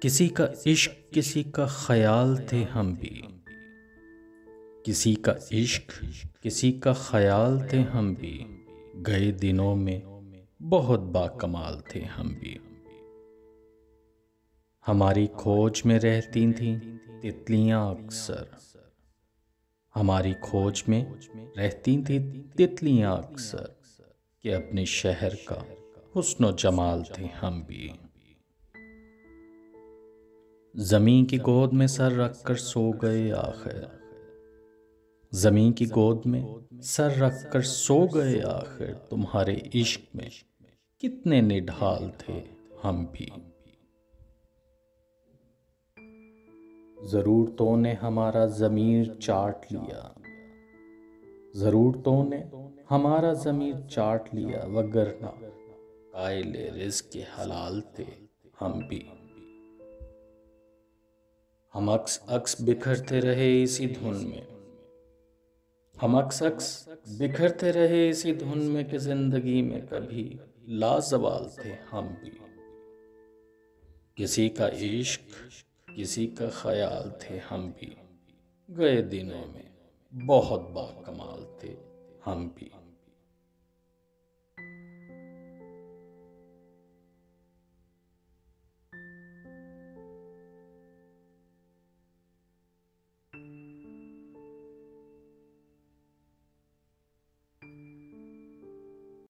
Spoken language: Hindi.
किसी का इश्क किसी का ख्याल थे हम भी। किसी का इश्क किसी का ख्याल थे हम भी। गए दिनों में बहुत बाकमाल थे हम भी। हमारी खोज में रहती थीं तितलियां अक्सर। हमारी खोज में रहती थीं तितलियां अक्सर कि अपने शहर का हुस्न जमाल थे हम भी। ज़मीं की गोद में सर रखकर सो गए आखिर। ज़मीं की गोद में सर रखकर सो गए आखिर। तुम्हारे इश्क में कितने निढाल थे हम भी। ज़रूरतों ने हमारा ज़मीर चाट लिया। ज़रूरतों ने हमारा ज़मीर चाट लिया, वगरना काइले रिज़्क़ के हलाल थे हम भी। हम अक्स अक्स बिखरते रहे इसी धुन में। हम अक्स अक्स बिखरते रहे इसी धुन में कि जिंदगी में कभी लाजवाल थे हम भी। किसी का इश्क किसी का ख्याल थे हम भी। गए दिनों में बहुत बाकमाल थे हम भी।